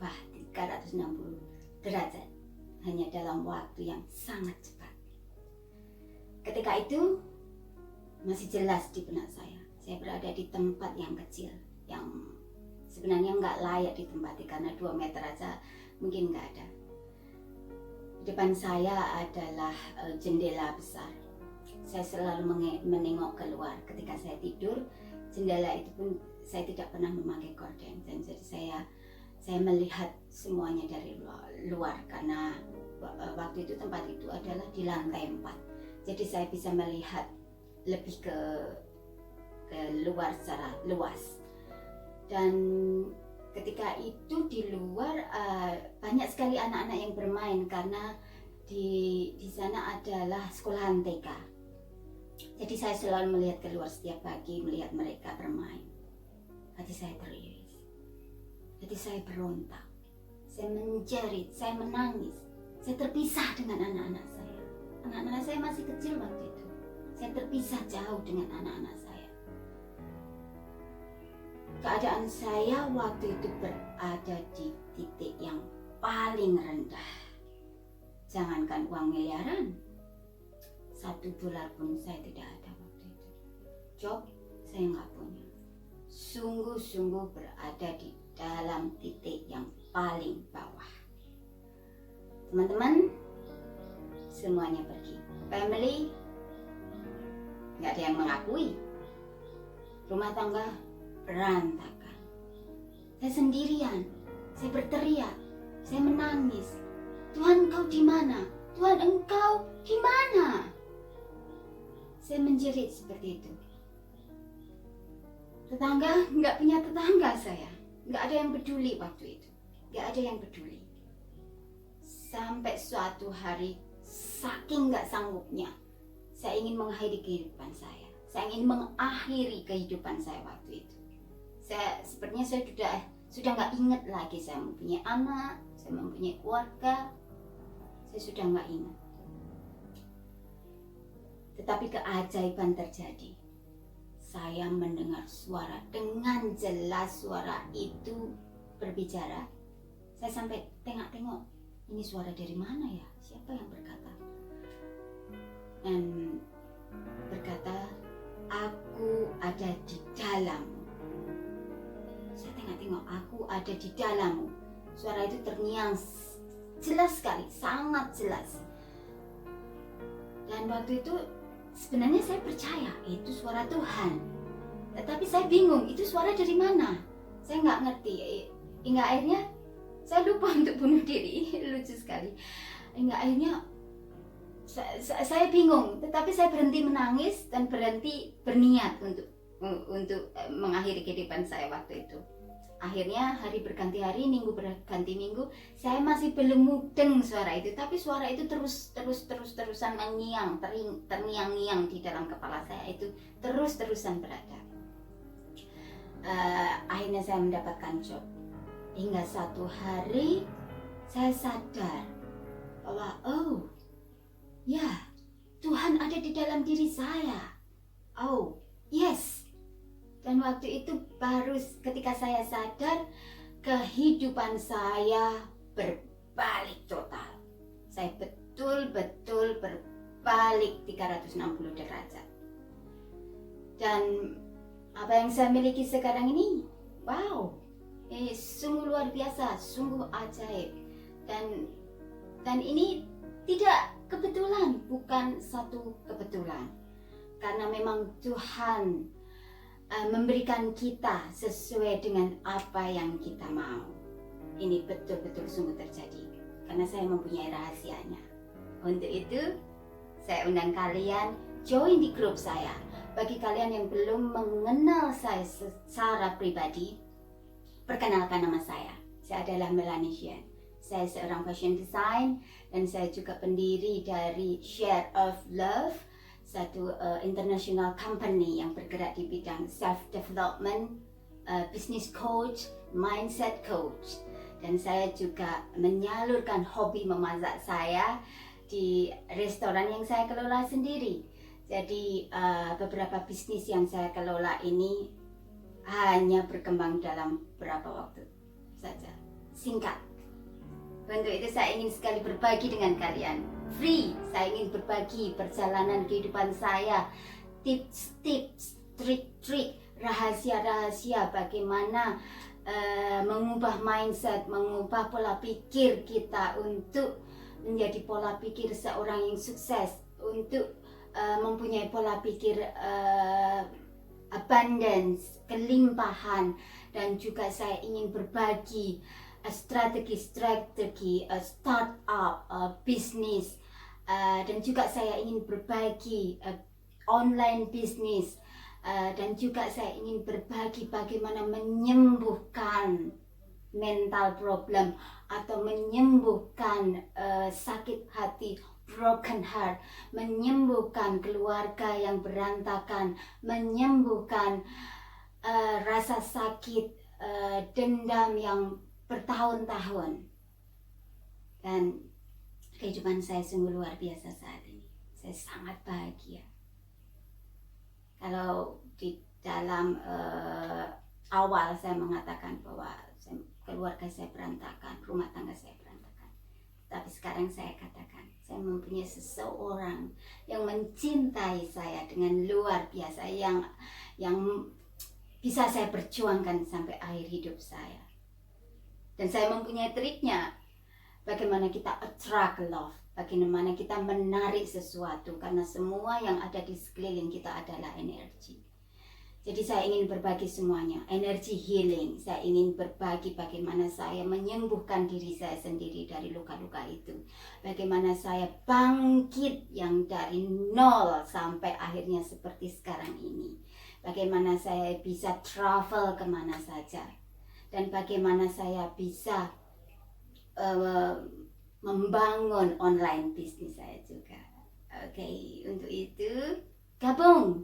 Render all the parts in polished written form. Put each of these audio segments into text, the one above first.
berubah 360 derajat hanya dalam waktu yang sangat cepat. Ketika itu masih jelas di benak saya berada di tempat yang kecil, yang sebenarnya nggak layak ditempati karena 2 meter aja mungkin nggak ada. Di depan saya adalah jendela besar. Saya selalu menengok keluar ketika saya tidur. Jendela itu pun saya tidak pernah memakai gorden, dan jadi saya melihat semuanya dari luar karena waktu itu tempat itu adalah di lantai 4. Jadi saya bisa melihat lebih ke luar secara luas. Dan ketika itu di luar banyak sekali anak-anak yang bermain karena di sana adalah sekolahan TK. Jadi saya selalu melihat keluar setiap pagi, melihat mereka bermain. Hati saya teriris, hati saya berontak, saya menjerit, saya menangis. Saya terpisah dengan anak-anak saya. Anak-anak saya masih kecil waktu itu. Saya terpisah jauh dengan anak-anak saya. Keadaan saya waktu itu berada di titik yang paling rendah. Jangankan uang miliaran, $1 pun saya tidak ada waktu itu. Job saya nggak punya. Sungguh-sungguh berada di dalam titik yang paling bawah. Teman-teman semuanya pergi. Family nggak ada yang mengakui. Rumah tangga berantakan. Saya sendirian. Saya berteriak. Saya menangis. Tuhan, Engkau di mana? Tuhan, Engkau di mana? Saya menjerit seperti itu. Tetangga, nggak punya tetangga saya. Nggak ada yang peduli waktu itu. Nggak ada yang peduli. Sampai suatu hari, saking nggak sanggupnya, saya ingin mengakhiri kehidupan saya. Saya ingin mengakhiri kehidupan saya waktu itu. Sepertinya saya sudah nggak ingat lagi saya mempunyai anak, saya mempunyai keluarga. Saya sudah nggak ingat. Tetapi keajaiban terjadi. Saya mendengar suara dengan jelas, suara itu berbicara. Saya sampai tengok-tengok, ini suara dari mana ya? Siapa yang berkata? Dan berkata, aku ada di dalammu. Saya tengok-tengok, aku ada di dalammu. Suara itu terngiang jelas sekali, sangat jelas. Dan waktu itu sebenarnya saya percaya itu suara Tuhan. Tetapi saya bingung, itu suara dari mana? Saya nggak ngerti. Hingga akhirnya saya lupa untuk bunuh diri. Lucu sekali. Hingga akhirnya saya bingung. Tetapi saya berhenti menangis dan berhenti berniat untuk mengakhiri kehidupan saya waktu itu. Akhirnya hari berganti hari, minggu berganti minggu, saya masih belum mudeng suara itu, tapi suara itu terusan mengiang, terngiang-ngiang di dalam kepala saya, itu terus-terusan berada. Akhirnya saya mendapatkan job. Hingga satu hari saya sadar bahwa oh ya, Tuhan ada di dalam diri saya. Oh yes. Dan waktu itu baru ketika saya sadar, kehidupan saya berbalik total. Saya betul-betul berbalik 360 derajat. Dan apa yang saya miliki sekarang ini, wow, ini sungguh luar biasa, sungguh ajaib. Dan ini tidak kebetulan, bukan satu kebetulan. Karena memang Tuhan memberikan kita sesuai dengan apa yang kita mau. Ini betul-betul sungguh terjadi karena saya mempunyai rahasianya. Untuk itu saya undang kalian join di grup saya. Bagi kalian yang belum mengenal saya secara pribadi, perkenalkan nama saya. Saya adalah Melanie Xian. Saya seorang fashion design dan saya juga pendiri dari Share of Love, satu international company yang bergerak di bidang self-development, business coach, mindset coach. Dan saya juga menyalurkan hobi memasak saya di restoran yang saya kelola sendiri. Jadi beberapa bisnis yang saya kelola ini hanya berkembang dalam beberapa waktu saja. singkat. Untuk itu saya ingin sekali berbagi dengan kalian. Free, saya ingin berbagi perjalanan kehidupan saya, tips-tips, trik-trik, rahasia-rahasia bagaimana mengubah mindset, mengubah pola pikir kita untuk menjadi pola pikir seorang yang sukses, untuk mempunyai pola pikir abundance, kelimpahan. Dan juga saya ingin berbagi strategi startup, bisnis, dan juga saya ingin berbagi online bisnis, dan juga saya ingin berbagi bagaimana menyembuhkan mental problem atau menyembuhkan sakit hati, broken heart, menyembuhkan keluarga yang berantakan, menyembuhkan rasa sakit, dendam yang bertahun-tahun. Dan kehidupan saya sungguh luar biasa saat ini. Saya sangat bahagia. Kalau di dalam awal saya mengatakan bahwa keluarga saya berantakan, rumah tangga saya berantakan. Tapi sekarang saya katakan, saya mempunyai seseorang yang mencintai saya dengan luar biasa, yang bisa saya perjuangkan sampai akhir hidup saya. Dan saya mempunyai triknya, bagaimana kita attract love, bagaimana kita menarik sesuatu, karena semua yang ada di sekeliling kita adalah energi. Jadi saya ingin berbagi semuanya, energi healing. Saya ingin berbagi bagaimana saya menyembuhkan diri saya sendiri dari luka-luka itu. Bagaimana saya bangkit yang dari nol sampai akhirnya seperti sekarang ini. Bagaimana saya bisa travel kemana saja. Dan bagaimana saya bisa membangun online bisnis saya juga. Oke, untuk itu gabung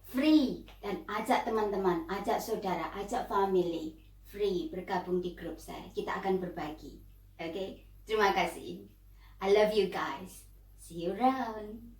free dan ajak teman-teman, ajak saudara, ajak family free bergabung di grup saya. Kita akan berbagi. Oke, terima kasih. I love you guys. See you around.